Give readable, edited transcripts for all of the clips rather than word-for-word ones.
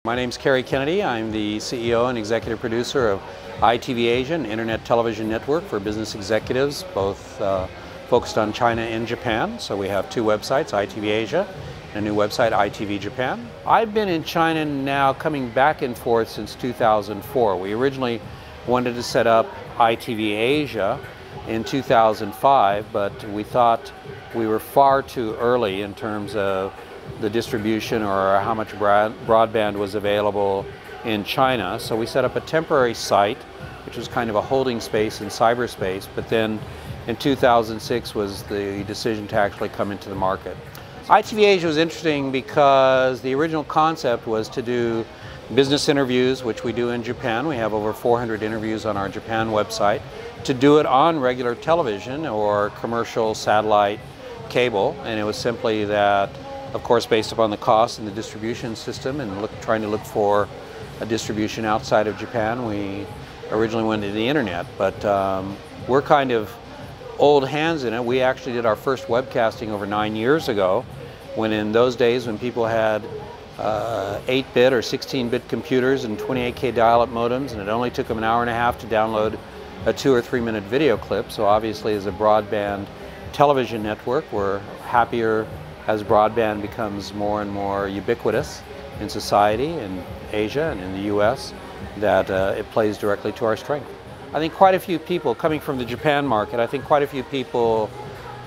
My name's Kerry. I'm the CEO and executive producer of ITV Asia, an internet television network for business executives, both focused on China and Japan. So we have two websites, ITV Asia and a new website, ITV Japan. I've been in China now coming back and forth since 2004. We originally wanted to set up ITV Asia in 2005, but we thought we were far too early in terms of the distribution or how much broadband was available in China. So we set up a temporary site, which was kind of a holding space in cyberspace, but then in 2006 was the decision to actually come into the market. ITV Asia was interesting because the original concept was to do business interviews, which we do in Japan. We have over 400 interviews on our Japan website. To do it on regular television or commercial satellite cable, and it was simply that, of course, based upon the cost and the distribution system and trying to look for a distribution outside of Japan, we originally went to the internet. But we're kind of old hands in it. We actually did our first webcasting over 9 years ago, when in those days when people had 8-bit or 16-bit computers and 28K dial-up modems, and it only took them an hour and a half to download a 2 or 3 minute video clip. So obviously, as a broadband television network, we're happier as broadband becomes more and more ubiquitous in society, in Asia and in the US, that it plays directly to our strength. I think quite a few people, coming from the Japan market, I think quite a few people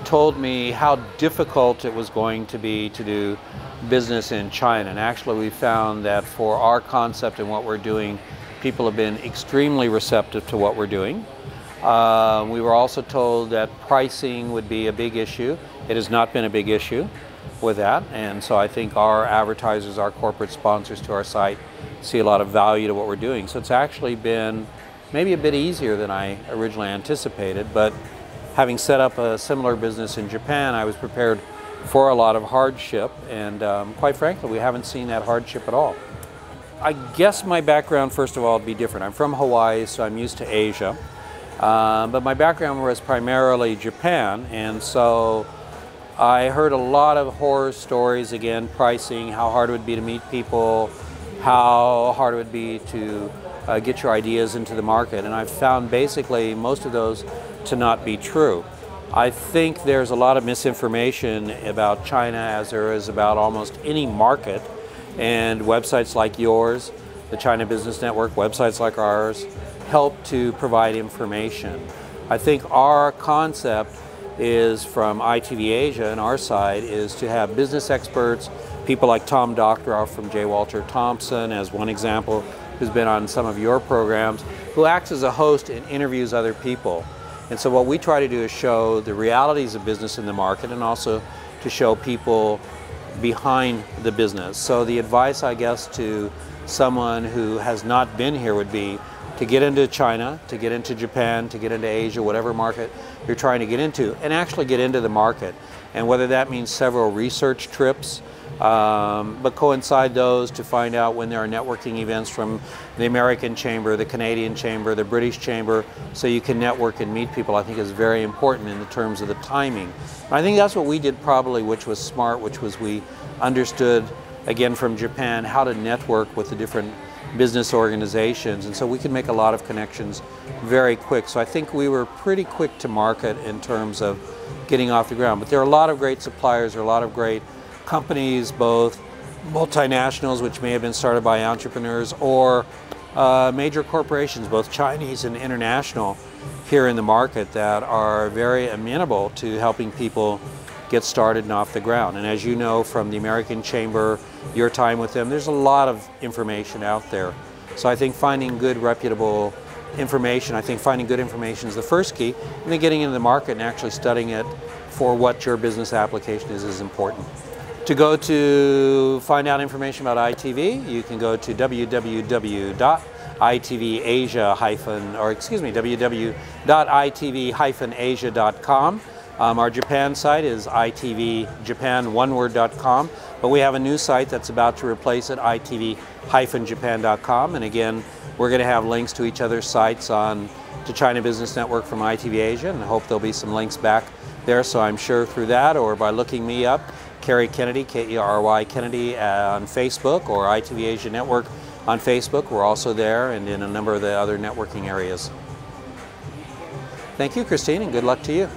told me how difficult it was going to be to do business in China. And actually we found that for our concept and what we're doing, people have been extremely receptive to what we're doing. We were also told that pricing would be a big issue. It has not been a big issue with that, and so I think our advertisers, our corporate sponsors to our site, see a lot of value to what we're doing. So it's actually been maybe a bit easier than I originally anticipated, but having set up a similar business in Japan, I was prepared for a lot of hardship, and quite frankly, we haven't seen that hardship at all. I guess my background, first of all, would be different. I'm from Hawaii, so I'm used to Asia, but my background was primarily Japan, and so I heard a lot of horror stories, again, pricing, how hard it would be to meet people, how hard it would be to get your ideas into the market, and I've found basically most of those to not be true. I think there's a lot of misinformation about China, as there is about almost any market, and websites like yours, the China Business Network, websites like ours, help to provide information. I think our concept is from ITV Asia and our side is to have business experts, people like Tom Doctorow from J. Walter Thompson as one example, who's been on some of your programs, who acts as a host and interviews other people. And so what we try to do is show the realities of business in the market and also to show people behind the business. So the advice, I guess, to someone who has not been here would be to get into China, to get into Japan, to get into Asia, whatever market you're trying to get into, and actually get into the market. And whether that means several research trips, but coincide those to find out when there are networking events from the American Chamber, the Canadian Chamber, the British Chamber, so you can network and meet people, I think is very important in the terms of the timing. And I think that's what we did probably, which was smart, which was we understood, again from Japan, how to network with the different business organizations, and so we can make a lot of connections very quick. So I think we were pretty quick to market in terms of getting off the ground. But there are a lot of great suppliers, there are a lot of great companies, both multinationals, which may have been started by entrepreneurs, or major corporations, both Chinese and international, here in the market that are very amenable to helping people get started and off the ground. And as you know from the American Chamber, your time with them, there's a lot of information out there. So I think finding good, reputable information, I think finding good information is the first key, and then getting into the market and actually studying it for what your business application is important. To go to find out information about ITV, you can go to www.itv-asia.com. Our Japan site is itvjapan.com, but we have a new site that's about to replace it, itv-japan.com. And again, we're going to have links to each other's sites on to China Business Network from ITV Asia, and I hope there'll be some links back there. So I'm sure through that or by looking me up, Kerry Kennedy, K-E-R-R-Y Kennedy on Facebook, or ITV Asia Network on Facebook. We're also there, and in a number of the other networking areas. Thank you, Christine, and good luck to you.